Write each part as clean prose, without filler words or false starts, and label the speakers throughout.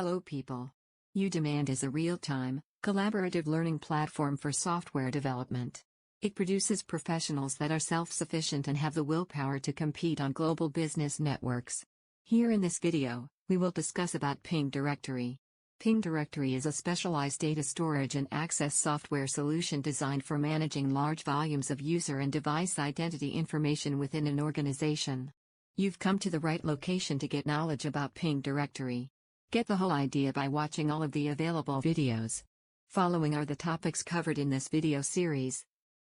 Speaker 1: Hello people. uDemand is a real-time, collaborative learning platform for software development. It produces professionals that are self-sufficient and have the willpower to compete on global business networks. Here in this video, we will discuss about PingDirectory. PingDirectory is a specialized data storage and access software solution designed for managing large volumes of user and device identity information within an organization. You've come to the right location to get knowledge about PingDirectory. Get the whole idea by watching all of the available videos. Following are the topics covered in this video series.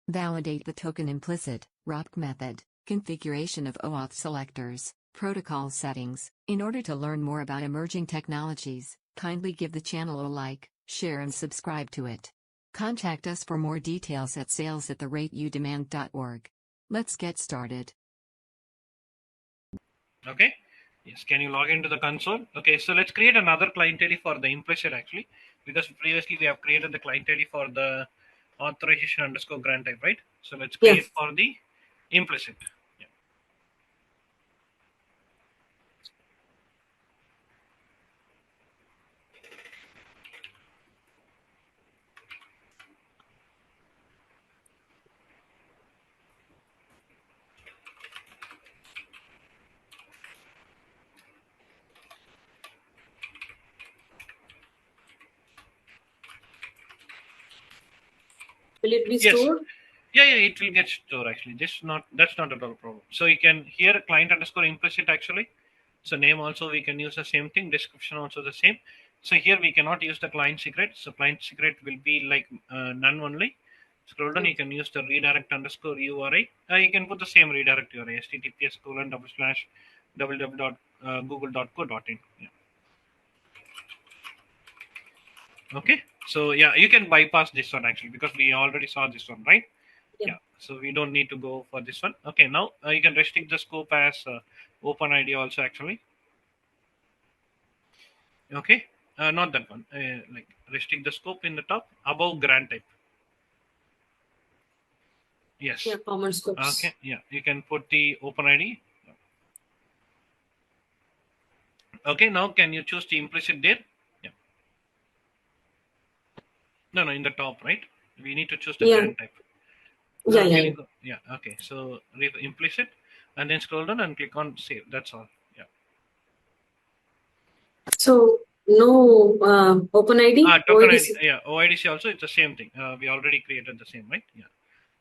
Speaker 1: Validate the token implicit, ROPC method, configuration of OAuth selectors, protocol settings. In order to learn more about emerging technologies, kindly give the channel a like, share and subscribe to it. Contact us for more details at sales@udemand.org. Let's get started.
Speaker 2: Okay. Yes. Can you log into the console? Okay. So let's create another client ID for the implicit actually, because previously we have created the client ID for the authorization underscore grant type, right? So let's create for the implicit. Yeah.
Speaker 3: Will it be
Speaker 2: Yes.
Speaker 3: stored?
Speaker 2: Yeah, it will get stored actually. That's not at all a problem. So you can here client underscore implicit actually. So name also we can use the same thing. Description also the same. So here we cannot use the client secret. So client secret will be like none only. Scroll down. You can use the redirect underscore URI. You can put the same redirect URI: https://www.google.co.in. Yeah. Okay. So yeah, you can bypass this one actually because we already saw this one, right? Yeah. So we don't need to go for this one. Okay. Now you can restrict the scope as OpenID also actually. Okay. Not that one. Like restrict the scope in the top above grant type. Yes.
Speaker 3: Yeah, common scopes.
Speaker 2: Okay. Yeah. You can put the OpenID. Okay. Now can you choose the implicit there? Yeah. No, in the top, right? We need to choose the grant type. Yeah. Okay. So implicit, and then scroll down and click on save. That's all. Yeah.
Speaker 3: So no OpenID.
Speaker 2: Token
Speaker 3: OIDC.
Speaker 2: ID. Yeah. OIDC also it's the same thing. We already created the same, right? Yeah.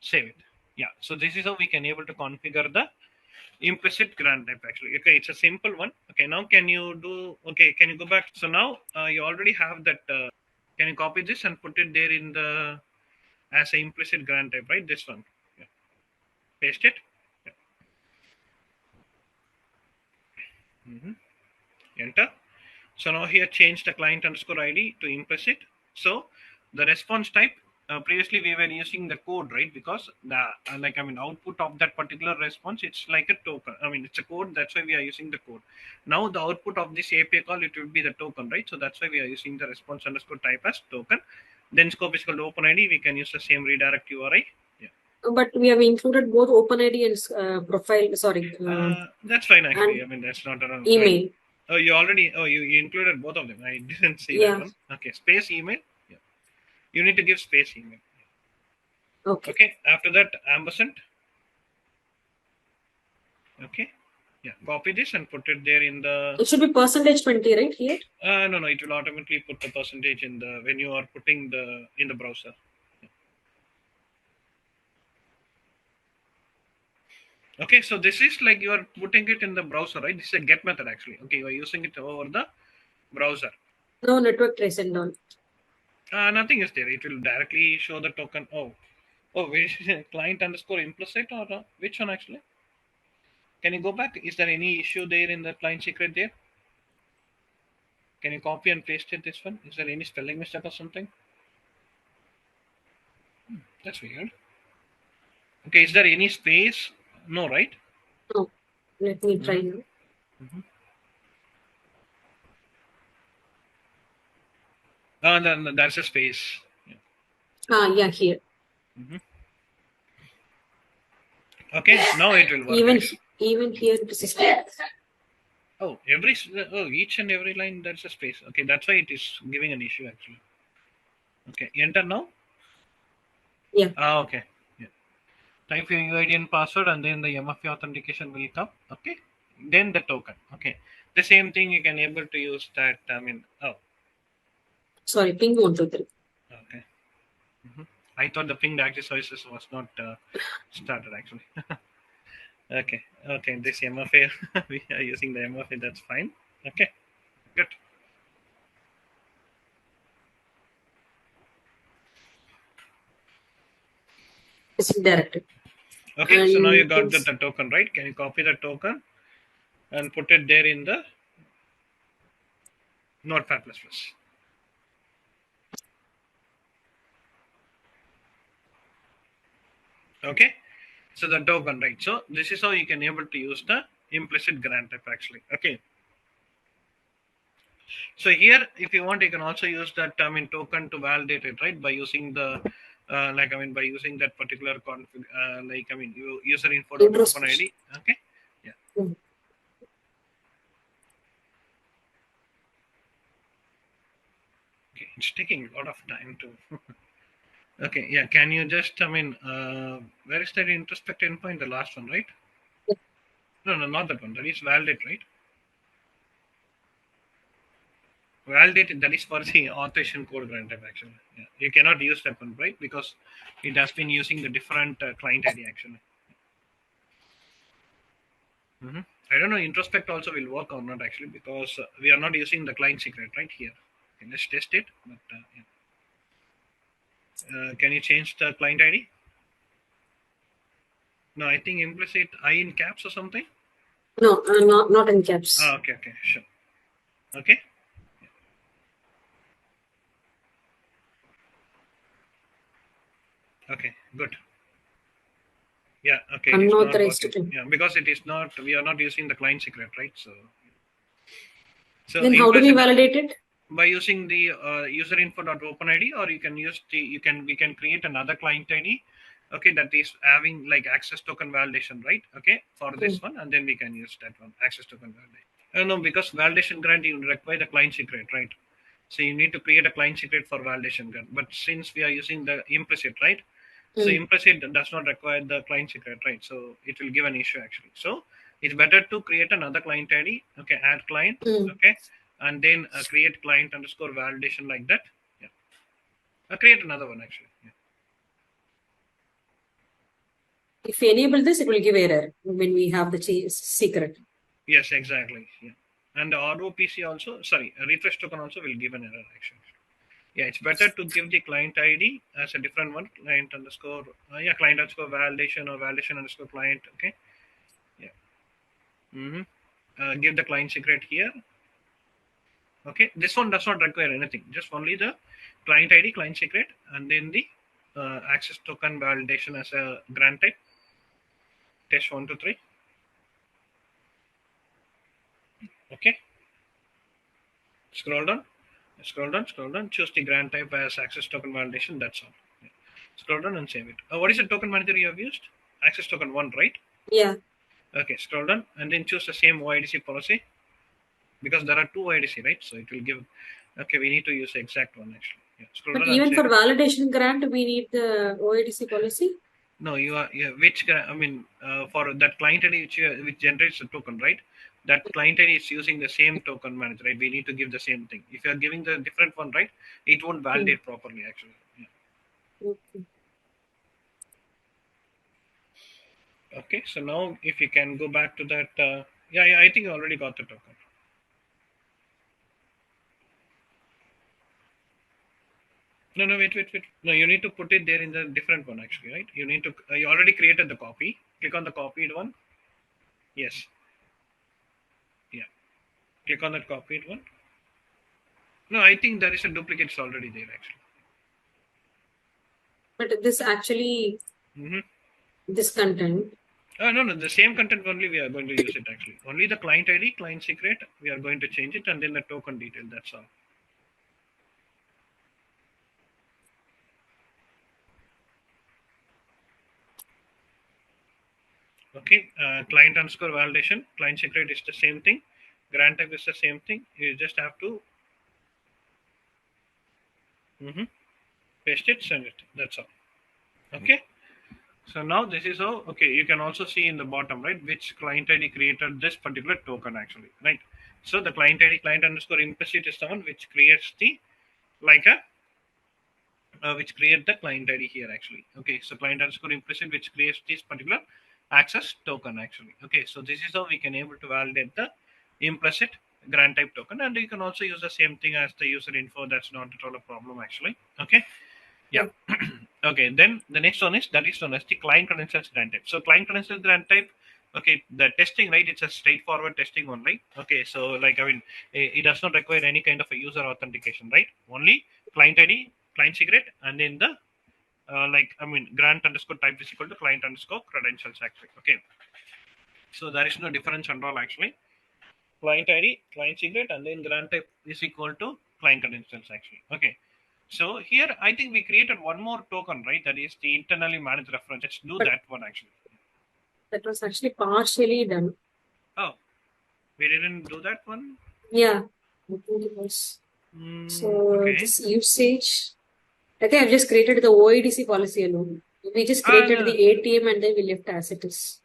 Speaker 2: Save it. Yeah. So this is how we can able to configure the implicit grant type actually. Okay. It's a simple one. Okay. Now can you do? Okay. Can you go back? So now you already have that. Can you copy this and put it there in the as a implicit grant type, right? This one. Yeah. Paste it. Yeah. Enter. So now here change the client underscore ID to implicit. So the response type, previously we were using the code, right? Because the output of that particular response, it's like a token. It's a code. That's why we are using the code. Now the output of this API call, it will be the token, right? So that's why we are using the response underscore type as token. Then scope is called OpenID. We can use the same redirect URI. Yeah.
Speaker 3: But we have included both OpenID and profile. Sorry.
Speaker 2: That's fine actually. That's not a
Speaker 3: email.
Speaker 2: Oh, you included both of them. I didn't see that one. Okay, space email. Yeah. You need to give space email. Okay. After that, ampersand. Okay. Yeah. Copy this and put it there in the.
Speaker 3: It should be %20 right here.
Speaker 2: No. It will automatically put the percentage in the when you are putting in the browser. Okay, so this is like you are putting it in the browser, right? This is a get method actually. Okay, you are using it over the browser.
Speaker 3: No network trace and all.
Speaker 2: Nothing is there. It will directly show the token. Which client underscore implicit or which one actually? Can you go back? Is there any issue there in the client secret there? Can you copy and paste it this one? Is there any spelling mistake or something? That's weird. Okay, is there any space? No, right?
Speaker 3: No. Let me try now.
Speaker 2: Then there's a space.
Speaker 3: Yeah, here.
Speaker 2: Okay, now it will work.
Speaker 3: Even here it is.
Speaker 2: Oh, each and every line there's a space. Okay, that's why it is giving an issue actually. Okay, enter now.
Speaker 3: Yeah.
Speaker 2: Okay. Yeah. Type your UID and password, and then the MFA authentication will come. Okay. Then the token. Okay. The same thing you can able to use that. I mean, oh,
Speaker 3: Sorry, ping 123.
Speaker 2: okay. I thought the PingDirectory services was not started actually. Okay. Okay. This MFA we are using the MFA. That's fine. Okay. Good.
Speaker 3: It's directed.
Speaker 2: Okay. So now you
Speaker 3: And
Speaker 2: got the token, right? Can you copy the token and put it there in the Notepad++? Okay. So the token, right? So this is how you can able to use the implicit grant type actually. Okay. So here, if you want, you can also use that token to validate it, right? By using the by using that particular config, user info.openid. Okay. Yeah.
Speaker 3: Mm.
Speaker 2: Okay. It's taking a lot of time to. Okay. Yeah. Can you just, where is that introspect endpoint? The last one, right? No, no, not that one. That is validate, right? Validate, that is for the authorization code grant type actually. Yeah. You cannot use that one, right? Because it has been using the different client ID actually. I don't know, introspect also will work or not actually, because we are not using the client secret right here. Okay, let's test it. But can you change the client ID? No, I think implicit I in caps or something.
Speaker 3: No, not in caps.
Speaker 2: Okay, okay, sure. Okay. Okay, good. Yeah, okay, it is not
Speaker 3: Unauthorized.
Speaker 2: working. Yeah, because it is not, we are not using the client secret, right? So
Speaker 3: Then how do we
Speaker 2: implicit
Speaker 3: validate it?
Speaker 2: by using the user info.openid, or you can use we can create another client ID, okay, that is having like access token validation, right? Okay, for this one, and then we can use that one, access token validation. No, because validation grant you require the client secret, right? So you need to create a client secret for validation grant, but since we are using the implicit, right? So implicit does not require the client secret, right? So it will give an issue actually. So it's better to create another client ID. Okay, add client. Okay, and then create client underscore validation like that. Yeah, create another one actually. Yeah.
Speaker 3: If we enable this, it will give error when we have the secret.
Speaker 2: Yes, exactly. Yeah, and the ROPC also. Sorry, a refresh token also will give an error actually. Yeah, it's better to give the client ID as a different one. Client underscore client underscore validation or validation underscore client. Okay. Yeah. Give the client secret here. Okay, this one does not require anything, just only the client ID, client secret, and then the access token validation as a grant type. Test 1 to 3. Okay, scroll down, scroll down, scroll down. Choose the grant type as access token validation. That's all. Yeah. Scroll down and save it. What is the token manager you have used? Access token 1, right?
Speaker 3: Yeah.
Speaker 2: Okay, scroll down and then choose the same OIDC policy, because there are two OIDC, right? So it will give. Okay, we need to use the exact one actually. Yeah, scroll
Speaker 3: But
Speaker 2: down and
Speaker 3: even
Speaker 2: save
Speaker 3: for
Speaker 2: it.
Speaker 3: validation grant, we need the OIDC policy.
Speaker 2: No, you are, yeah, which for that client ID which generates the token, right? That client ID is using the same token manager, right? We need to give the same thing. If you are giving the different one, right, it won't validate properly actually. Yeah.
Speaker 3: Okay.
Speaker 2: Okay, so now if you can go back to that, yeah, I think you already got the token. No, no, wait. No, you need to put it there in the different one actually, right? You need to, you already created the copy. Click on the copied one. Yes. Yeah. Click on that copied one. No, I think there is a duplicate already there actually.
Speaker 3: But this actually, this content.
Speaker 2: No, the same content only we are going to use it actually. Only the client ID, client secret, we are going to change it, and then the token detail, that's all. Okay, client underscore validation, client secret is the same thing. grant type is the same thing. You just have to paste it, send it. That's all. Okay. So now this is how, okay, you can also see in the bottom, right, which client ID created this particular token actually, right? So the client ID, client underscore implicit is the one which creates the, like a, which create the client ID here actually. Okay, so client underscore implicit which creates this particular access token actually. Okay, so this is how we can able to validate the implicit grant type token, and you can also use the same thing as the user info. That's not at all a problem actually. Okay. Yeah. Okay. Then the next one is that is known as the client credentials grant type. So client credentials grant type. Okay, the testing, right? It's a straightforward testing only. Okay, so like I mean, it does not require any kind of a user authentication, right? Only client ID, client secret, and then the like I mean, grant underscore type is equal to client underscore credentials actually. Okay, so there is no difference at all actually. Client ID, client secret, and then grant type is equal to client credentials actually. Okay. So here, I think we created one more token, right? That is the internally managed reference. Let's do
Speaker 3: But
Speaker 2: that one actually.
Speaker 3: that was actually partially done.
Speaker 2: Oh, we didn't do that one?
Speaker 3: Yeah, I think it was. So
Speaker 2: Okay.
Speaker 3: this usage, I think I've just created the OIDC policy alone. We just created
Speaker 2: No.
Speaker 3: the ATM and then we left as it is.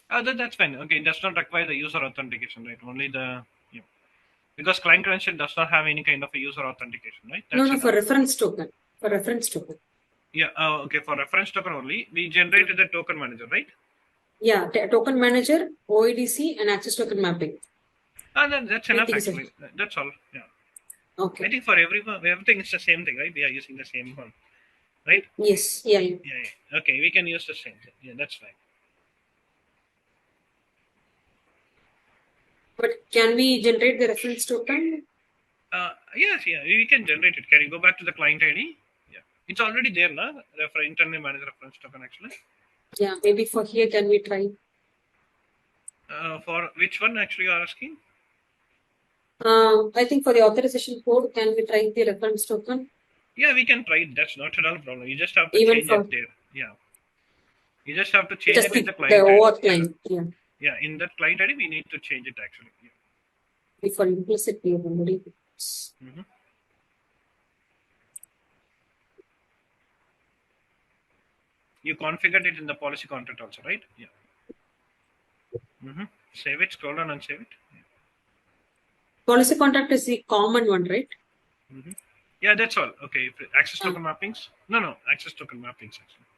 Speaker 2: That's fine. Okay, it does not require the user authentication, right? Only the, yeah. Because client credential does not have any kind of a user authentication, right?
Speaker 3: No,
Speaker 2: That's
Speaker 3: no,
Speaker 2: enough.
Speaker 3: for reference token. For reference token.
Speaker 2: Yeah. Okay. For reference token only, we generated the token manager, right?
Speaker 3: Yeah, token manager, OIDC, and access token mapping.
Speaker 2: Then that's
Speaker 3: I
Speaker 2: enough
Speaker 3: think so.
Speaker 2: actually. That's all. Yeah.
Speaker 3: Okay.
Speaker 2: I think for everyone, everything is the same thing, right? We are using the same one, right?
Speaker 3: Yes. Yeah.
Speaker 2: Yeah. Okay, we can use the same thing. Yeah, that's fine.
Speaker 3: But can we generate the reference token?
Speaker 2: Yes, yeah, we can generate it. Can you go back to the client ID? Yeah, it's already there, na? For internal manager reference token actually.
Speaker 3: Yeah, maybe for here, can we try?
Speaker 2: For which one actually you are asking?
Speaker 3: I think for the authorization code, can we try the reference token?
Speaker 2: Yeah, we can try it. That's not at all a problem. You just have to
Speaker 3: Even
Speaker 2: change
Speaker 3: for
Speaker 2: it there. Yeah, you just have to change
Speaker 3: just
Speaker 2: it in the
Speaker 3: the
Speaker 2: client ID.
Speaker 3: OAuth client. Yeah.
Speaker 2: Yeah, in that client ID, we need to change it actually. Yeah.
Speaker 3: For implicit, we have already.
Speaker 2: You configured it in the policy contract also, right? Yeah. Save it, scroll down and save it. Yeah.
Speaker 3: Policy contract is the common one, right?
Speaker 2: Yeah, that's all. Okay, access token mappings. No, access token mappings actually.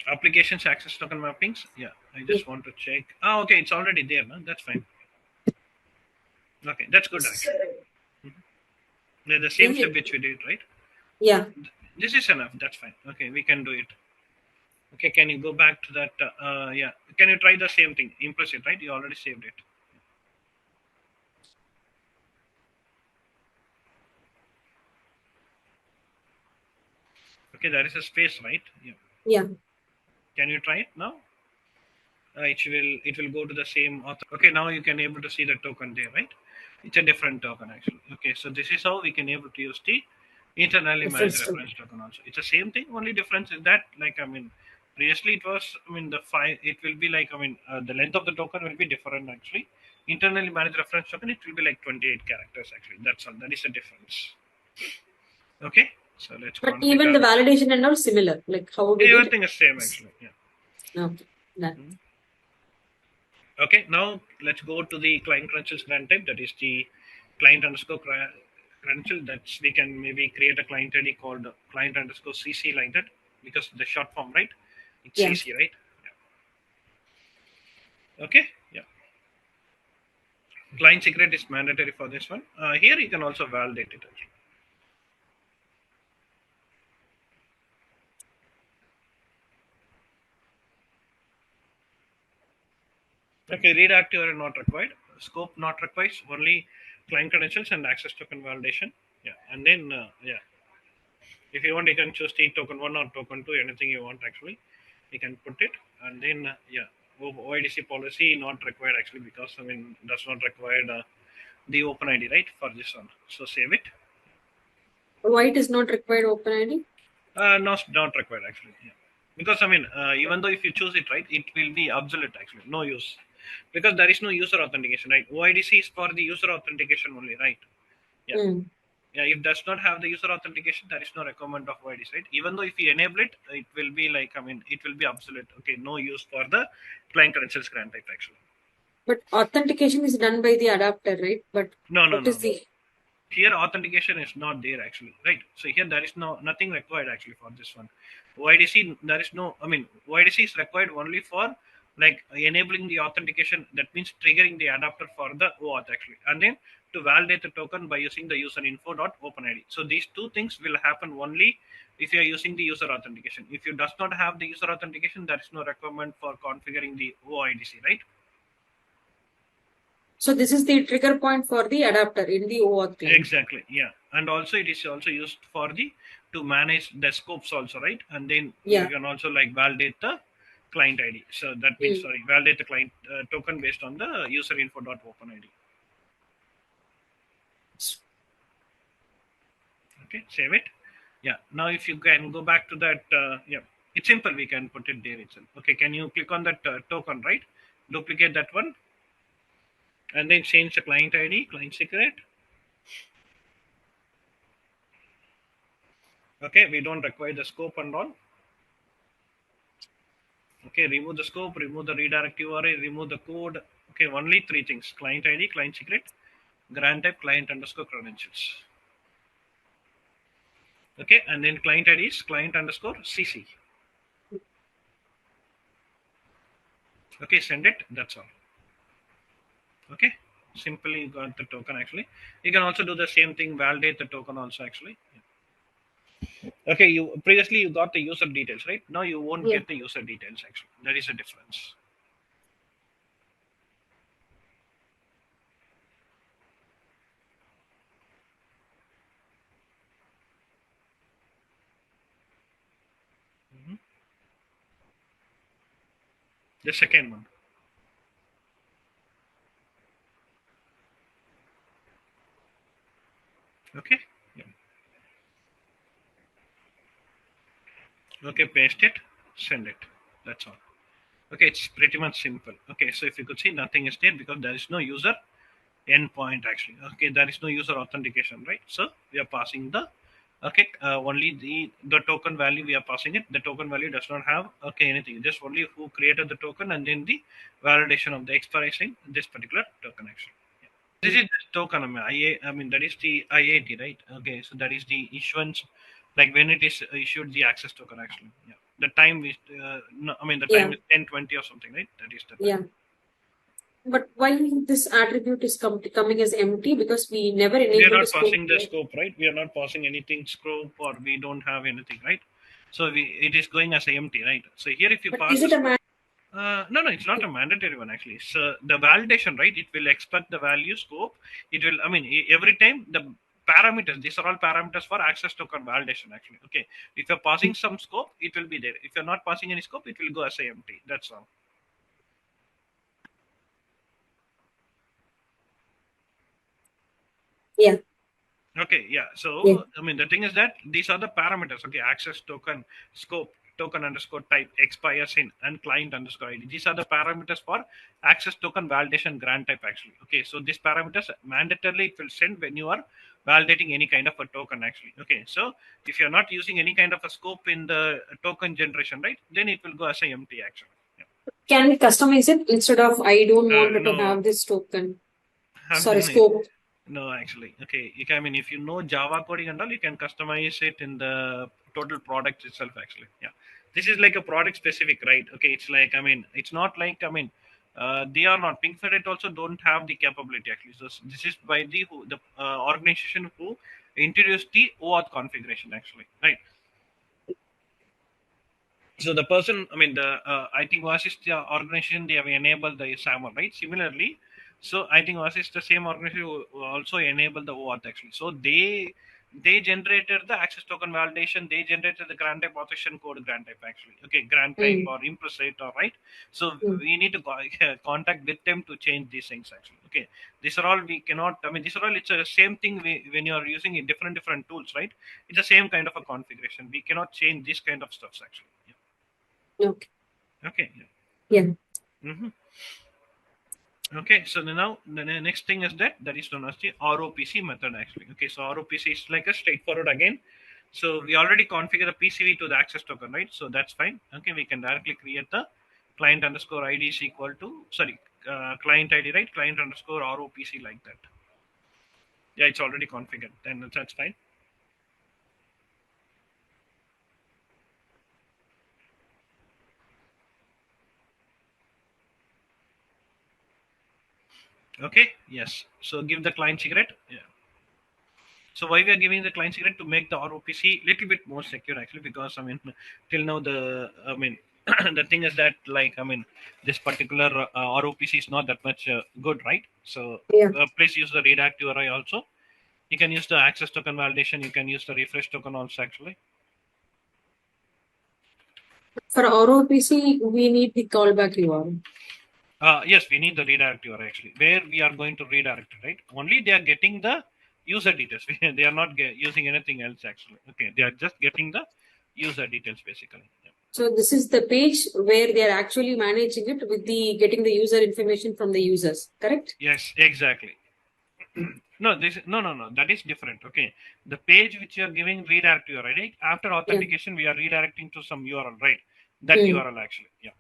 Speaker 2: Applications access token mappings. Yeah, I just want to check. Oh, okay, it's already there. No? That's fine. Okay, that's good actually. The same step which we did, right?
Speaker 3: Yeah.
Speaker 2: This is enough. That's fine. Okay, we can do it. Okay, can you go back to that? Yeah, can you try the same thing? Implicit, right? You already saved it. Okay, there is a space, right? Yeah.
Speaker 3: Yeah.
Speaker 2: Can you try it now? It will go to the same author. Okay, now you can able to see the token there, right? It's a different token actually. Okay, so this is how we can able to use the internally managed reference token also. It's the same thing. Only difference is that, like I mean, previously it was, I mean, the file it will be like, I mean, the length of the token will be different actually. Internally managed reference token, it will be like 28 characters actually. That's all. That is the difference. Okay, so let's.
Speaker 3: But even the validation and all similar. Like how we did.
Speaker 2: Everything is same actually. Yeah.
Speaker 3: Okay. Done.
Speaker 2: Okay, now let's go to the client credentials grant type. That is the client underscore credential. That's we can maybe create a client ID called client underscore CC like that, because the short form, right? It's CC, right? Yeah. Okay. Yeah. Client secret is mandatory for this one. Here you can also validate it. Okay, read active are not required. Scope not required. Only client credentials and access token validation. Yeah, and then yeah, if you want, you can choose the token 1 or token 2, anything you want actually. You can put it, and then yeah, OIDC policy not required actually, because I mean does not require the open ID, right, for this one. So save it.
Speaker 3: Why it is not required open ID?
Speaker 2: No, not required actually. Yeah. Because I mean, even though if you choose it, right, it will be obsolete actually, no use. because there is no user authentication, right? OIDC is for the user authentication only, right? Yeah. Yeah, if does not have the user authentication, there is no requirement of OIDC, right? Even though if you enable it, it will be like, it will be obsolete. Okay, no use for the client credentials grant type actually.
Speaker 3: But authentication is done by the adapter, right? But
Speaker 2: No, no,
Speaker 3: what
Speaker 2: no,
Speaker 3: is
Speaker 2: no.
Speaker 3: the
Speaker 2: Here authentication is not there actually, right? So here there is nothing required actually for this one. OIDC, there is no, OIDC is required only for like enabling the authentication. That means triggering the adapter for the OAuth actually, and then to validate the token by using the user info.openid. So these two things will happen only if you are using the user authentication. If you does not have the user authentication, there is no requirement for configuring the OIDC, right?
Speaker 3: So this is the trigger point for the adapter in the OAuth client.
Speaker 2: Exactly, yeah. And also it is also used for the to manage the scopes also, right? And then you can also like validate the client ID. So that means validate the client token based on the user info.openid. Okay, save it. Yeah. Now if you can go back to that, yeah, it's simple. We can put it there itself. Okay, can you click on that token, right? Duplicate that one, and then change the client ID, client secret. Okay, we don't require the scope and all. Okay, remove the scope, remove the redirect URI, remove the code. Okay, only three things: client ID, client secret, grant type, client underscore credentials. Okay, and then client ID is client underscore CC. Okay, send it. That's all. Okay, simply you got the token actually. You can also do the same thing, validate the token also actually. Okay, you previously you got the user details, right? Now you won't get the user details actually. There is a difference. The second one. Okay. Yeah. Okay, paste it, send it. That's all. Okay, it's pretty much simple. Okay, so if you could see, nothing is there because there is no user endpoint actually. Okay, there is no user authentication, right? So we are passing the only the token value we are passing it. The token value does not have anything. Just only who created the token and then the validation of the expiration this particular token actually. Yeah. This is the token. That is the IAT, right? Okay, so that is the issuance, like when it is issued the access token actually. Yeah. The time is no, the time is 10:20 or something, right? That is the time.
Speaker 3: Yeah. But why this attribute is coming as empty? Because we never enabled
Speaker 2: We are not
Speaker 3: scope,
Speaker 2: passing the
Speaker 3: right?
Speaker 2: scope, right? We are not passing anything scope, or we don't have anything, right? So it is going as empty, right? So here, if you
Speaker 3: But
Speaker 2: pass
Speaker 3: is
Speaker 2: the
Speaker 3: it a
Speaker 2: scope, no, it's not a mandatory one actually. So the validation, right? It will expect the value scope. It will, every time the parameters. These are all parameters for access token validation actually. Okay, if you're passing some scope, it will be there. If you're not passing any scope, it will go as empty. That's all.
Speaker 3: Yeah.
Speaker 2: Okay, yeah. So, the thing is that these are the parameters. Okay, access token, scope, token underscore type, expires in, and client underscore ID. These are the parameters for access token validation grant type actually. Okay, so these parameters mandatorily it will send when you are validating any kind of a token actually. Okay, so if you're not using any kind of a scope in the token generation, right, then it will go as a empty actually. Yeah.
Speaker 3: Can we customize it instead of I don't want to
Speaker 2: No,
Speaker 3: have this token?
Speaker 2: I
Speaker 3: Sorry,
Speaker 2: mean,
Speaker 3: scope.
Speaker 2: no, actually. Okay. If you know Java coding and all, you can customize it in the total product itself, actually. Yeah. This is like a product specific, right? Okay. It's like, it's not like, they are not. Pink Ferret also don't have the capability, actually. So this is by the organization who introduced the OAuth configuration, actually, right? So the person, I think Oasis the organization, they have enabled the SAML, right? Similarly, so I think Oasis the same organization who also enabled the OAuth actually. So they generated the access token validation, they generated the grant type authorization code grant type actually. Okay, grant type or implicit, or right. So we need to contact with them to change these things actually. Okay, these are all we cannot, these are all, it's the same thing when you are using in different tools, right? It's the same kind of a configuration, we cannot change this kind of stuff actually.
Speaker 3: Okay.
Speaker 2: Okay.
Speaker 3: Yeah.
Speaker 2: Mm-hmm. Okay, so now the next thing is that is known as the ROPC method actually. Okay, so ROPC is like a straightforward again. So we already configure the PCV to the access token, right? So that's fine. Okay, we can directly create the client underscore ID is equal to client ID, right? Client underscore ROPC like that. Yeah, it's already configured. Then that's fine. Okay, yes. So give the client secret. Yeah. So why we are giving the client secret to make the ROPC little bit more secure actually, because I mean till now the thing is that this particular ROPC is not that much good, right? So
Speaker 3: Yeah.
Speaker 2: please use the redact URI also. You can use the access token validation. You can use the refresh token also actually.
Speaker 3: For ROPC, we need the callback URL.
Speaker 2: Yes, we need the redirect URI actually. Where we are going to redirect it, right? Only they are getting the user details. They are not using anything else actually. Okay, they are just getting the user details basically. Yeah.
Speaker 3: So this is the page where they are actually managing it with the getting the user information from the users, correct?
Speaker 2: Yes, exactly. No. That is different. Okay, the page which you are giving redirect URI, right? After
Speaker 3: Yeah.
Speaker 2: authentication, we are redirecting to some URL, right? That
Speaker 3: Hmm.
Speaker 2: URL actually. Yeah.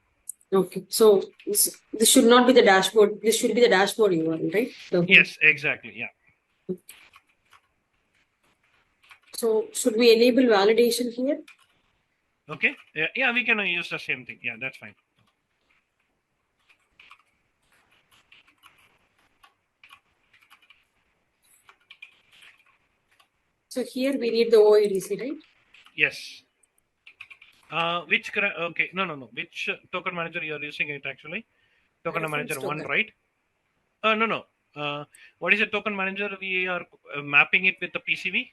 Speaker 3: Okay. So this should not be the dashboard. This should be the dashboard URL, right? Okay.
Speaker 2: Yes, exactly. Yeah.
Speaker 3: So should we enable validation here?
Speaker 2: Okay. Yeah, we can use the same thing. Yeah, that's fine.
Speaker 3: So here we need the OIDC, right?
Speaker 2: Yes. Okay, no. Which token manager you are using it actually? Token
Speaker 3: Reference
Speaker 2: manager one,
Speaker 3: token.
Speaker 2: right? No. What is a token manager? We are mapping it with the PCV.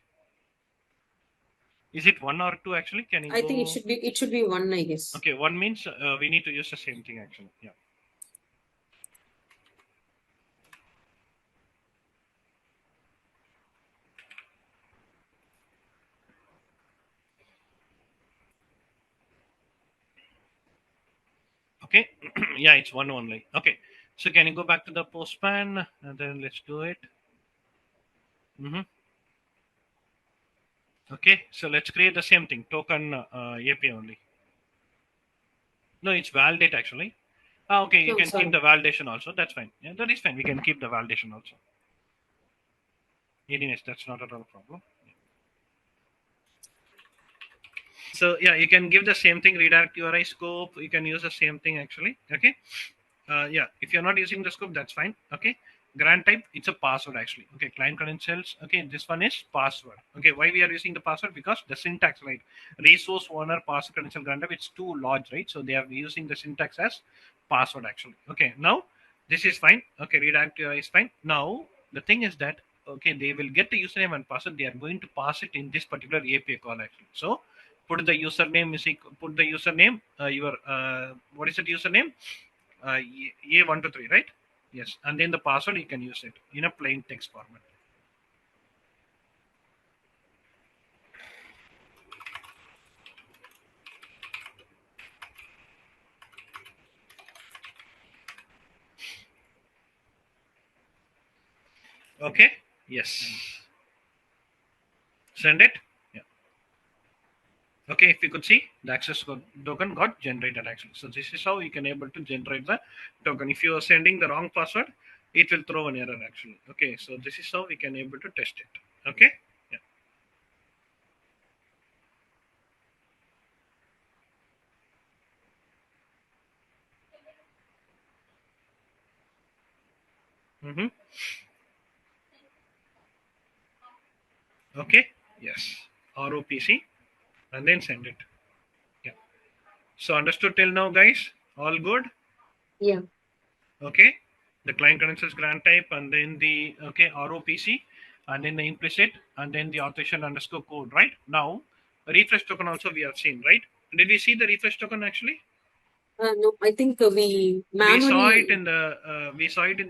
Speaker 2: Is it one or two actually? Can you
Speaker 3: I think
Speaker 2: go?
Speaker 3: it should be one, I guess.
Speaker 2: Okay, one means we need to use the same thing actually. Yeah. Okay. Yeah, it's one only. Okay. So can you go back to the postman and then let's do it. Okay. So let's create the same thing. Token API only. No, it's validate actually. Okay, you
Speaker 3: No,
Speaker 2: can keep
Speaker 3: sorry.
Speaker 2: the validation also. That's fine. Yeah, that is fine. We can keep the validation also. Yes, that's not at all a problem. So yeah, you can give the same thing, redirect URI scope. You can use the same thing actually. Okay. Yeah, if you're not using the scope, that's fine. Okay. Grant type, it's a password actually. Okay. Client credentials. Okay. This one is password. Okay. Why we are using the password? Because the syntax, right? Resource owner password credential grant type, it's too large, right? So they are using the syntax as password actually. Okay. Now this is fine. Okay. Redirect URI is fine. Now the thing is that okay, they will get the username and password. They are going to pass it in this particular API call actually. So put the username put the username your what is it username A123, right? Yes, and then the password you can use it in a plain text format. Okay. Yes. Send it. Yeah. Okay, if you could see the token got generated actually. So this is how you can able to generate the token. If you are sending the wrong password, it will throw an error actually. Okay, so this is how we can able to test it. Okay. Yeah. Mm-hmm. Okay. Yes. ROPC and then send it. Yeah. So understood till now, guys? All good?
Speaker 3: Yeah.
Speaker 2: Okay. The client credentials grant type and then the okay ROPC and then the implicit and then the authorization underscore code, right? Now refresh token also we have seen, right? Did we see the refresh token actually?
Speaker 3: No, I think we
Speaker 2: We saw it
Speaker 3: manually.
Speaker 2: in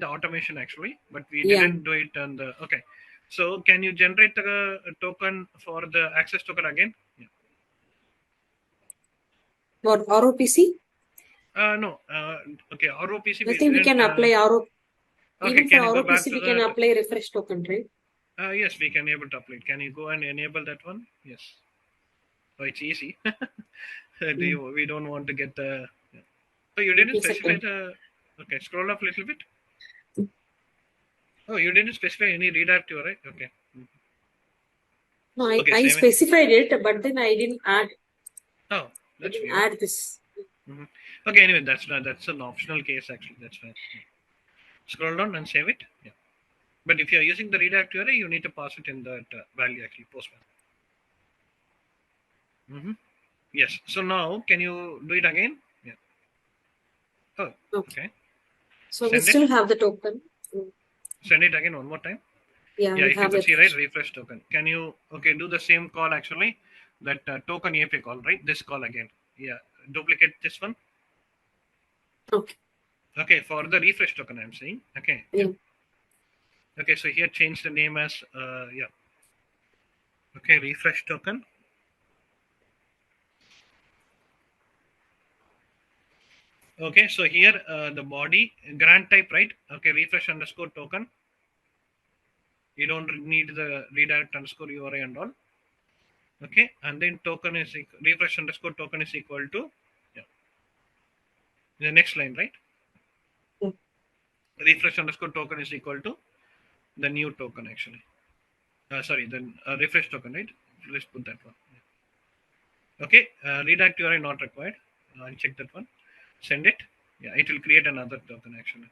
Speaker 2: the automation actually, but we
Speaker 3: Yeah.
Speaker 2: didn't do it on the okay. So can you generate the token for the access token again? Yeah.
Speaker 3: For ROPC,
Speaker 2: No. Okay. ROPC
Speaker 3: I
Speaker 2: we
Speaker 3: think we
Speaker 2: didn't.
Speaker 3: can apply RO.
Speaker 2: Okay,
Speaker 3: Even for
Speaker 2: can you go back
Speaker 3: ROPC,
Speaker 2: to
Speaker 3: we can
Speaker 2: that?
Speaker 3: apply refresh token, right?
Speaker 2: Yes, we can able to apply it. Can you go and enable that one? Yes. Oh, it's easy. We don't want to get the. Yeah. So you didn't
Speaker 3: Implicit
Speaker 2: specify
Speaker 3: one.
Speaker 2: the. Okay, scroll up a little bit. Oh, you didn't specify any redirectory, right? Okay.
Speaker 3: No,
Speaker 2: Okay,
Speaker 3: I
Speaker 2: same it.
Speaker 3: specified it, but then I didn't add.
Speaker 2: Oh,
Speaker 3: I
Speaker 2: that's
Speaker 3: didn't
Speaker 2: weird.
Speaker 3: add this.
Speaker 2: Hmm. Okay, anyway, that's an optional case actually. That's fine. Yeah. Scroll down and save it. Yeah. But if you are using the redirectory, you need to pass it in that value actually postman. Yes. So now, can you do it again? Yeah. Oh,
Speaker 3: Okay.
Speaker 2: okay.
Speaker 3: So we
Speaker 2: Send it.
Speaker 3: still have the token.
Speaker 2: Send it again one more time.
Speaker 3: Yeah,
Speaker 2: Yeah,
Speaker 3: we
Speaker 2: if you
Speaker 3: have
Speaker 2: could
Speaker 3: it.
Speaker 2: see, right, refresh token. Can you, okay, do the same call actually, that token API call, right? This call again. Yeah, duplicate this one.
Speaker 3: Okay.
Speaker 2: Okay, for the refresh token, I'm saying. Okay, yeah.
Speaker 3: Yeah.
Speaker 2: Okay, so here change the name as, yeah. Okay, refresh token. Okay, so here the body grant type, right? Okay, refresh underscore token. You don't need the redirect underscore URI and all. Okay, and then token is refresh underscore token is equal to, yeah, the next line, right?
Speaker 3: Yeah.
Speaker 2: Refresh underscore token is equal to the new token actually. Sorry, then refresh token, right? Let's put that one. Okay, redirect URI not required. Uncheck that one. Send it. Yeah, it will create another token actually.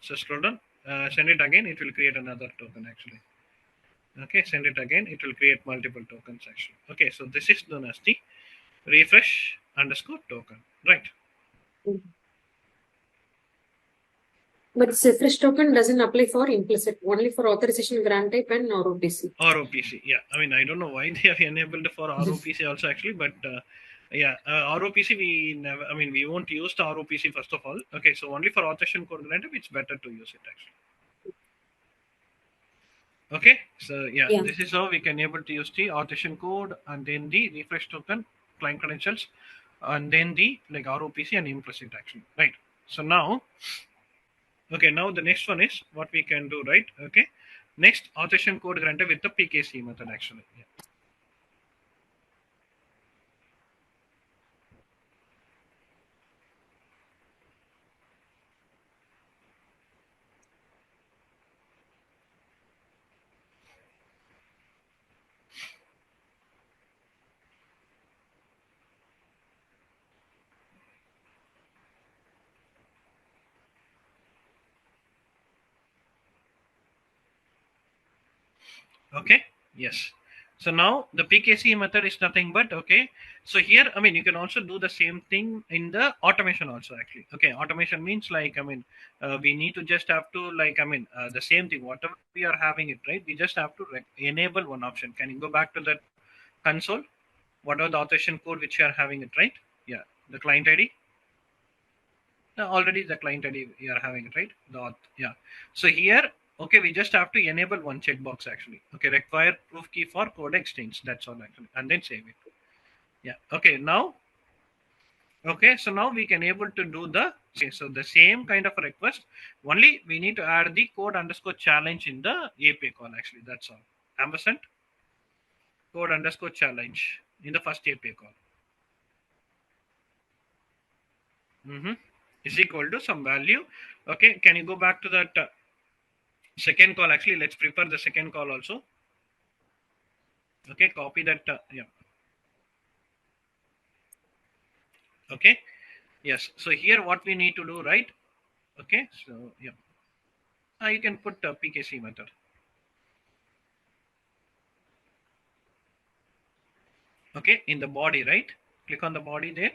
Speaker 2: So scroll down. Send it again. It will create another token actually. Okay, send it again. It will create multiple tokens actually. Okay, so this is known as the refresh underscore token, right?
Speaker 3: But this refresh token doesn't apply for implicit, only for authorization grant type and ROPC.
Speaker 2: ROPC, yeah. I mean, I don't know why they have enabled for ROPC also actually, but yeah, ROPC we never. I mean, we won't use the ROPC first of all. Okay, so only for authorization code grant, it's better to use it actually. Okay, so yeah,
Speaker 3: Yeah.
Speaker 2: this is how we can able to use the authorization code and then the refresh token, client credentials, and then the like ROPC and implicit actually, right? So now, okay, now the next one is what we can do, right? Okay, next authorization code granted with the PKC method actually. Yeah. Okay, yes. So now the PKC method is nothing but, okay, so here I mean you can also do the same thing in the automation also actually. Okay, automation means like, I mean, we need to just have to like, I mean, the same thing whatever we are having it, right, we just have to enable one option. Can you go back to that console? What are the authorization code which you are having it, right? Yeah, the client ID. Already the client ID we are having it, right? Yeah. So here, okay, we just have to enable one checkbox actually. Okay, require proof key for code exchange. That's all actually, and then save it. Yeah. Okay. Now, okay. So now we can able to do the, okay. So the same kind of a request. Only we need to add the code underscore challenge in the API call actually. That's all. Ampersand code underscore challenge in the first API call. Is equal to some value. Okay. Can you go back to that? Second call actually, let's prepare the second call also. Okay, copy that. Yeah. Okay. Yes. So here what we need to do, right? Okay. So yeah, you can put PKC method. Okay, in the body, right? Click on the body there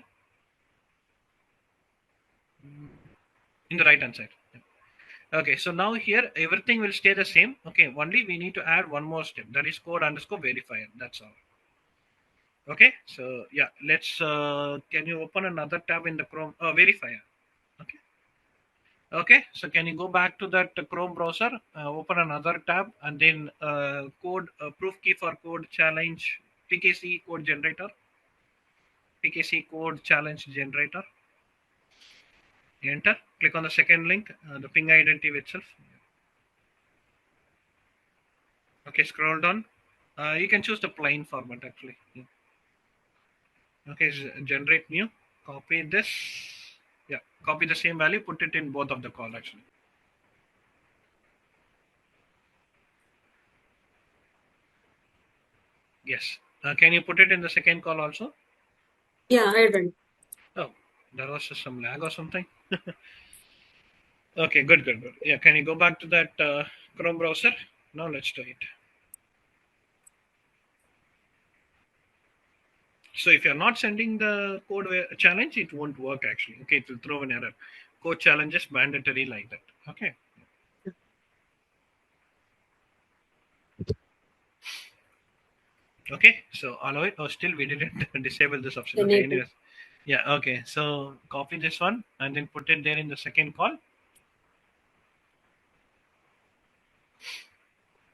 Speaker 2: in the right hand side. Yeah. Okay, so now here everything will stay the same. Okay, only we need to add one more step, that is code underscore verifier. That's all. Okay, so yeah, let's. Can you open another tab in the Chrome verifier? Okay. Okay, so can you go back to that Chrome browser, open another tab, and then code proof key for code challenge PKC code generator, PKC code challenge generator. Enter, click on the second link, the ping identity itself. Okay, scroll down. You can choose the plain format actually. Yeah. Okay, generate new, copy this. Yeah, copy the same value, put it in both of the call actually. Yes. Can you put it in the second call also?
Speaker 3: Yeah, I done.
Speaker 2: Oh, there was some lag or something. Okay, good, good, good. Yeah, can you go back to that Chrome browser? Now let's do it. So if you're not sending the code challenge, it won't work actually. Okay, it will throw an error. Code challenge is mandatory like that. Okay. Okay, so allow it. Oh, still we didn't disable this option.
Speaker 3: The
Speaker 2: Okay,
Speaker 3: native.
Speaker 2: anyways. Yeah, okay. So copy this one and then put it there in the second call.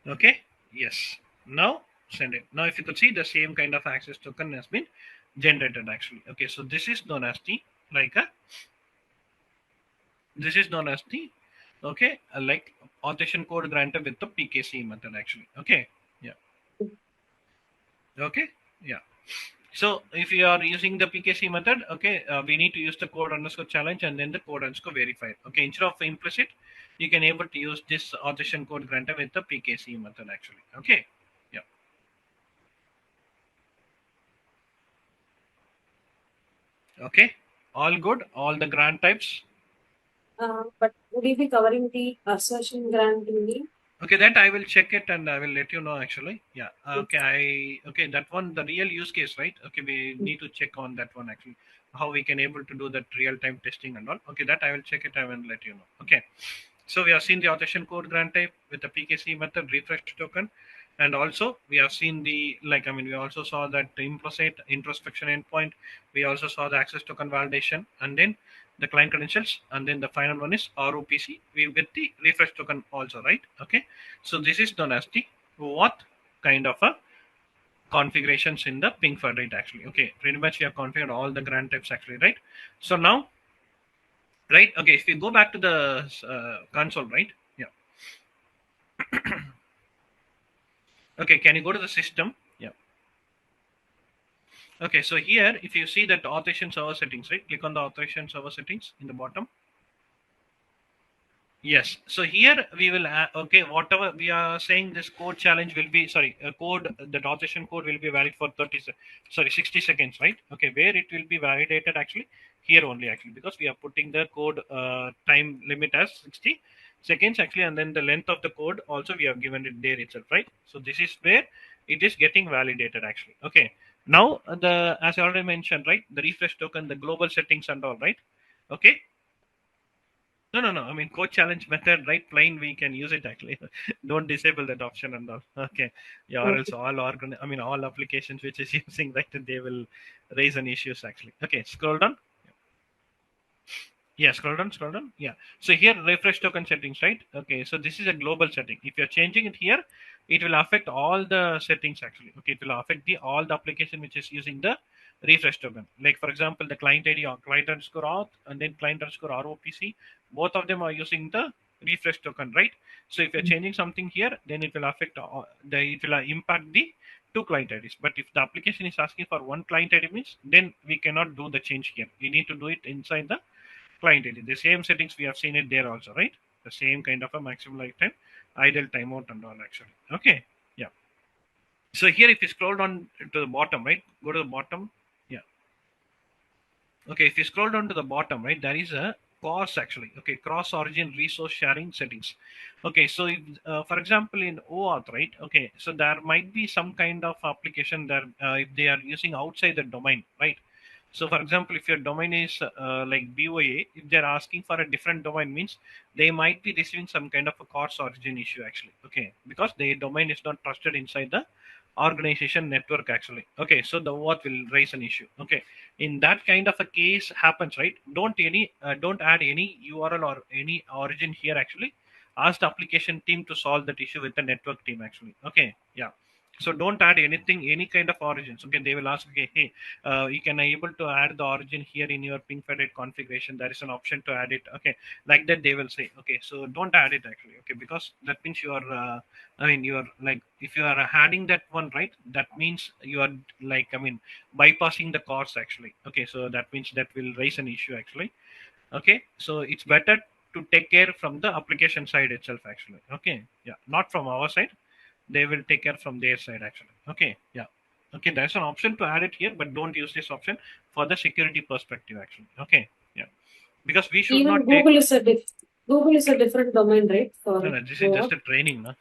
Speaker 2: Okay, yes. Now send it. Now if you could see, the same kind of access token has been generated actually. Okay, so this is known as the like a this is known as the okay like authentication code granted with the PKC method actually. Okay, yeah. Okay, yeah. So if you are using the PKC method, okay, we need to use the code underscore challenge and then the code underscore verified. Okay, instead of implicit, you can able to use this authentication code granted with the PKC method actually. Okay, yeah. Okay, all good. All the grant types.
Speaker 3: But would you be covering the assertion grant only?
Speaker 2: Okay, that I will check it and I will let you know actually. Yeah. Okay, okay, that one, the real use case, right? Okay, we need to check on that one actually. How we can able to do that real time testing and all. Okay, that I will check it. I will let you know. Okay. So we have seen the authentication code grant type with the PKC method refresh token, and also we have seen the like I mean we also saw that implicit introspection endpoint. We also saw the access token validation, and then the client credentials, and then the final one is ROPC. We with the refresh token also, right? Okay, so this is known as the what kind of a configurations in the ping federate actually. Okay, pretty much we have configured all the grant types actually, right? So now, right? Okay, if we go back to the console, right? Yeah. Okay, can you go to the system? Yeah. Okay, so here, if you see that authorization server settings, right? Click on the authorization server settings in the bottom. Yes. So here we will, okay, whatever we are saying, this code challenge will be, sorry, code, the authorization code will be valid for 60 seconds, right? Okay, where it will be validated actually here only actually, because we are putting the code time limit as 60 seconds actually, and then the length of the code also we have given it there itself, right? So this is where it is getting validated actually. Okay. Now as I already mentioned, right, the refresh token, the global settings and all, right? Okay. No, no, no. I mean, code challenge method, right? Plain, we can use it actually. Don't disable that option and all. Okay. Yeah, or else
Speaker 3: Okay.
Speaker 2: I mean, all applications which is using that, they will raise an issues actually. Okay, scroll down. Yeah, scroll down, scroll down. Yeah. So here, refresh token settings, right? Okay. So this is a global setting. If you're changing it here, it will affect all the settings actually. Okay. It will affect the all the application which is using the refresh token. Like for example, the client ID or client underscore auth and then client underscore ROPC. Both of them are using the refresh token, right? So if you're changing something here, then it will affect it will impact the two client IDs. But if the application is asking for one client ID means, then we cannot do the change here. We need to do it inside the client ID. The same settings we have seen it there also, right? The same kind of a maximum lifetime, idle timeout and all actually. Okay, yeah. So here, if you scroll down to the bottom, right, go to the bottom. Yeah. Okay, if you scroll down to the bottom, right, there is a CORS actually. Okay, cross origin resource sharing settings. Okay, so if, for example, in OAuth, right? Okay, so there might be some kind of application that if they are using outside the domain, right? So, for example, if your domain is like BOA, if they're asking for a different domain, means they might be receiving some kind of a CORS origin issue actually. Okay, because the domain is not trusted inside the organization network actually. Okay, so the what will raise an issue. Okay, in that kind of a case happens, right? Don't add any URL or any origin here actually. Ask the application team to solve that issue with the network team actually. Okay, yeah. So don't add anything, any kind of origins. Okay, they will ask, okay, hey, you can able to add the origin here in your ping fed configuration. There is an option to add it. Okay, like that they will say. Okay, so don't add it actually. Okay, because that means you are, I mean, you are like, if you are adding that one, right? That means you are like, I mean, bypassing the course actually. Okay, so that means that will raise an issue actually. Okay, so it's better to take care from the application side itself actually. Okay, yeah, not from our side, they will take care from their side actually. Okay, yeah. Okay, there's an option to add it here, but don't use this option for the security perspective actually. Okay, yeah, because we should
Speaker 3: Even
Speaker 2: not take.
Speaker 3: Google is a different domain, right?
Speaker 2: No,
Speaker 3: For
Speaker 2: no, this is just
Speaker 3: Goa.
Speaker 2: a training, no?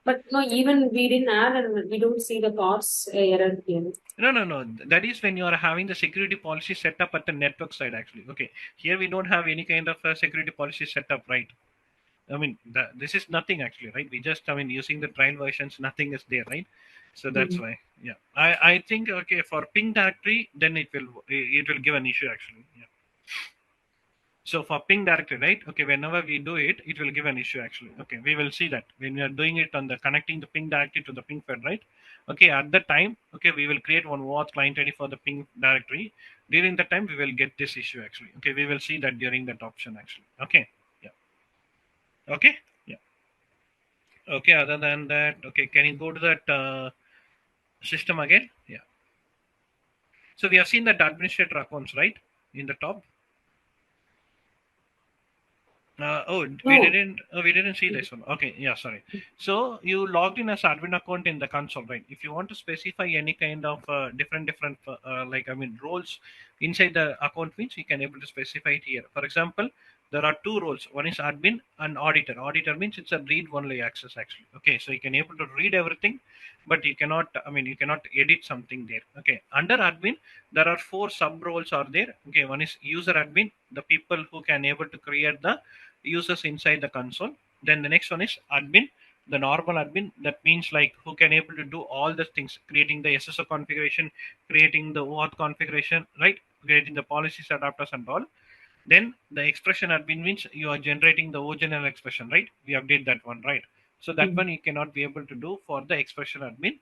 Speaker 3: But no, even we didn't add and we don't see the costs error here.
Speaker 2: No. That is when you are having the security policy set up at the network side actually. Okay, here we don't have any kind of security policy set up, right? I mean, this is nothing actually, right? We just, I mean, using the trial versions, nothing is there, right? So that's
Speaker 3: Mhm.
Speaker 2: why, yeah. I think okay for ping directory, then it will give an issue actually. Yeah. So for ping directory, right? Okay, whenever we do it, it will give an issue actually. Okay, we will see that when we are doing it on the connecting the ping directory to the ping fed, right? Okay, at that time, okay, we will create one OAuth client ID for the ping directory. During that time, we will get this issue actually. Okay, we will see that during that option actually. Okay, yeah. Okay, yeah. Okay, other than that, okay, can you go to that system again? Yeah. So we have seen that administrator accounts, right? In the top.
Speaker 3: No.
Speaker 2: We didn't see this one. Okay, yeah, sorry. So you logged in as admin account in the console, right? If you want to specify any kind of different like I mean roles inside the account, means you can able to specify it here. For example, there are two roles. One is admin and auditor. Auditor means it's a read only access actually. Okay, so you can able to read everything, but you cannot. I mean, you cannot edit something there. Okay, under admin there are four sub roles are there. Okay, one is user admin, the people who can able to create the users inside the console. Then the next one is admin, the normal admin. That means like who can able to do all the things, creating the SSO configuration, creating the OAuth configuration, right? Creating the policies, adapters, and all. Then the expression admin means you are generating the original expression, right? We have did that one, right? So that
Speaker 3: Mhm.
Speaker 2: one you cannot be able to do for the expression admin.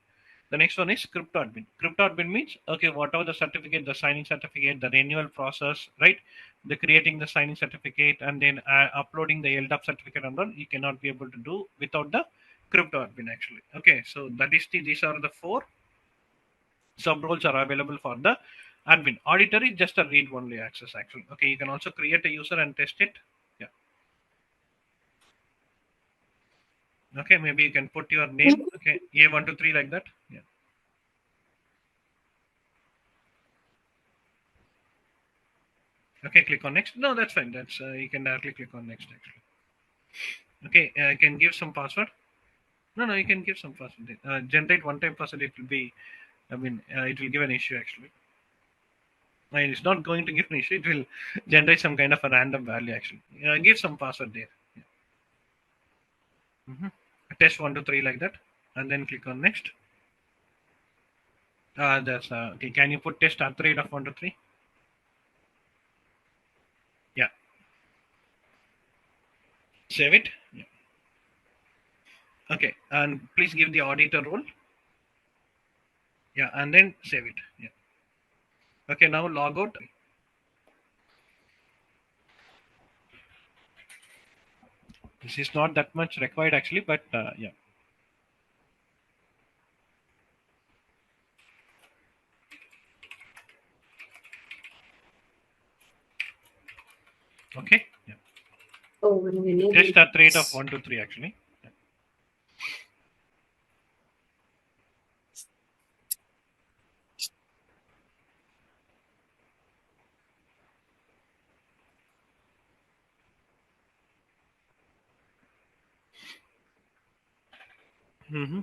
Speaker 2: The next one is crypto admin. Crypto admin means okay, whatever the certificate, the signing certificate, the renewal process, right? The creating the signing certificate and then uploading the LDAP certificate and all, you cannot be able to do without the crypto admin actually. Okay, so that is these are the four sub roles are available for the admin. Auditor is just a read only access actually. Okay, you can also create a user and test it. Yeah. Okay, maybe you can put your name. Okay, A123 like that. Yeah. Okay, click on next. No, that's fine. That's you can directly click on next actually. Okay, you can give some password. No, you can give some password. Generate one-time password. It will be. I mean, it will give an issue actually. I mean, it's not going to give an issue. It will generate some kind of a random value actually. Give some password there. Yeah. Test 1 2 3 like that, and then click on next. That's okay. Can you put test at the rate of 1 2 3? Yeah. Save it. Yeah. Okay, and please give the auditor role. Yeah, and then save it. Yeah. Okay, now log out. This is not that much required actually, but yeah. Okay. Yeah.
Speaker 3: Oh, when we enable
Speaker 2: Test at rate of
Speaker 3: this.
Speaker 2: 1 2 3 actually. Yeah. Mm-hmm.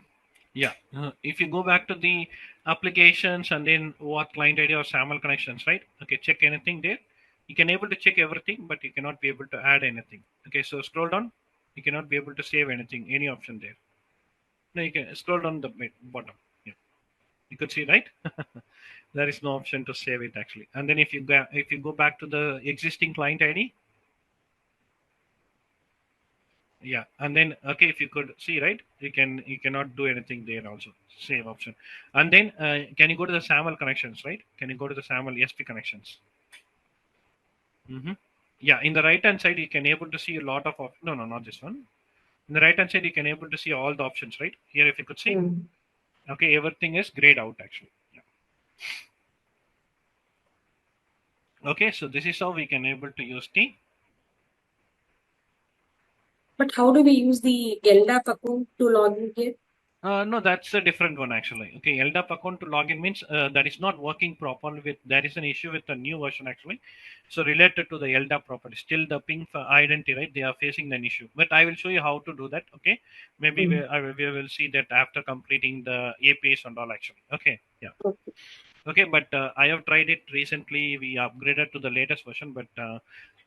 Speaker 2: Yeah. If you go back to the applications and then what client ID or SAML connections, right? Okay, check anything there. You can able to check everything, but you cannot be able to add anything. Okay, so scroll down. You cannot be able to save anything, any option there. No, you can scroll down the bottom. Yeah, you could see right. There is no option to save it actually. And then if you go back to the existing client ID, Yeah, and then okay, if you could see, right, you cannot do anything there also. Same option. And then can you go to the SAML connections, right? Can you go to the SAML ESP connections? Yeah, in the right hand side you can able to see a lot of no, no, not this one. In the right hand side you can able to see all the options, right? Here, if you could see,
Speaker 3: Hmm.
Speaker 2: okay, everything is grayed out actually. Yeah. Okay, so this is how we can able to use the
Speaker 3: But how do we use the LDAP account to log in here?
Speaker 2: no, that's a different one actually. Okay, LDAP account to login means that is not working properly. With there is an issue with the new version actually. So related to the LDAP property, still the ping for identity, right? They are facing an issue. But I will show you how to do that. Okay, maybe
Speaker 3: Hmm.
Speaker 2: we will see that after completing the APIs and all actually. Okay, yeah.
Speaker 3: Okay.
Speaker 2: Okay, but I have tried it recently. We upgraded to the latest version, but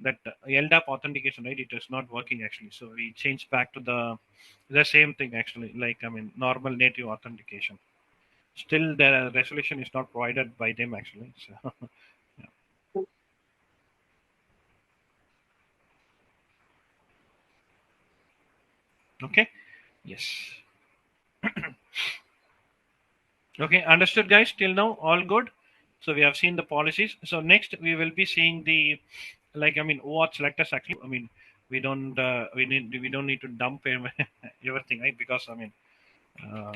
Speaker 2: that LDAP authentication, right? It is not working actually. So we changed back to the same thing actually. Like I mean, normal native authentication. Still, the resolution is not provided by them actually. So, yeah. Okay. Yes. Okay. Understood, guys. Till now, all good. So we have seen the policies. So next, we will be seeing the like I mean what selectors actually. I mean we don't need to dump everything, right? Because I mean uh,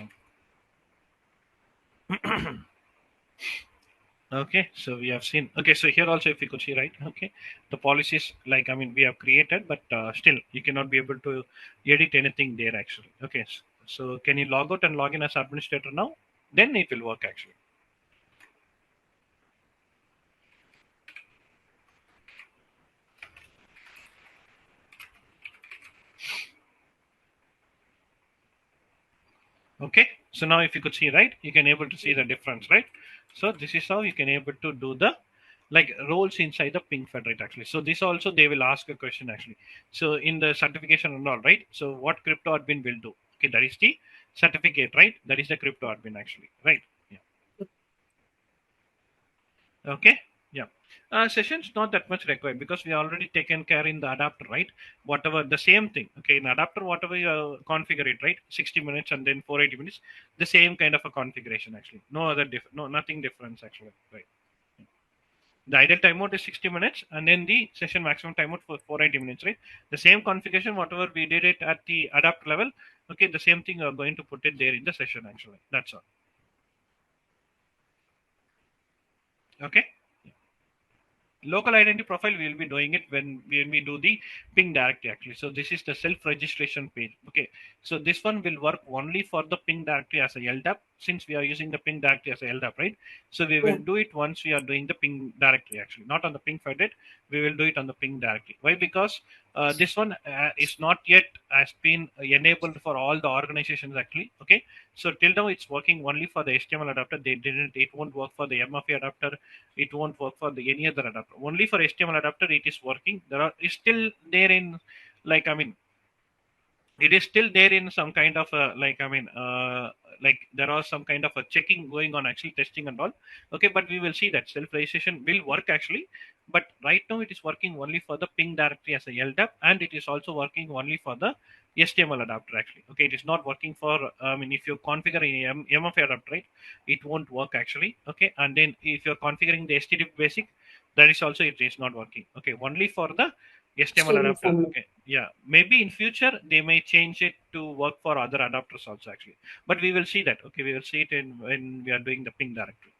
Speaker 2: okay, so we have seen, okay, so here also if you could see, right, okay, the policies like I mean we have created, but still you cannot be able to edit anything there actually. Okay, so can you log out and log in as administrator now? Then it will work actually. Okay, so now if you could see, right, you can able to see the difference, right? So this is how you can able to do the like roles inside the ping federate actually. So this also they will ask a question actually. So in the certification and all, right, so what crypto admin will do? Okay, that is the certificate, right? That is the crypto admin actually, right? Yeah. Okay. Yeah. Sessions not that much required because we already taken care in the adapter, right? Whatever the same thing. Okay, in adapter, whatever you configure it, right? 60 minutes and then 480 minutes, the same kind of a configuration actually. No other no nothing difference actually, right? The ideal timeout is 60 minutes and then the session maximum timeout for 480 minutes, right? The same configuration, whatever we did it at the adapter level, okay, the same thing we are going to put it there in the session actually. That's all. Okay. Local identity profile we will be doing it when we do the ping directory actually. So this is the self registration page. Okay, so this one will work only for the ping directory as a LDAP, since we are using the ping directory as a LDAP, right? So we
Speaker 3: Yeah.
Speaker 2: will do it once we are doing the ping directory actually, not on the ping federated. We will do it on the ping directory. Why? Because this one is not yet has been enabled for all the organizations actually. Okay, so till now it's working only for the HTML adapter. They didn't, it won't work for the MFA adapter, it won't work for the any other adapter. Only for HTML adapter it is working. There are is still there in like I mean it is still there in some kind of a like I mean like there are some kind of a checking going on actually, testing and all. Okay, but we will see that self registration will work actually, but right now it is working only for the ping directory as a LDAP, and it is also working only for the HTML adapter actually. Okay, it is not working for I mean if you configure an MFA adapter, right, it won't work actually. Okay, and then if you're configuring the HTTP basic, that is also it is not working. Okay, only for the HTML
Speaker 3: HTML
Speaker 2: adapter.
Speaker 3: format.
Speaker 2: Okay, yeah, maybe in future they may change it to work for other adapters also actually, but we will see that. Okay, we will see it in when we are doing the ping directory.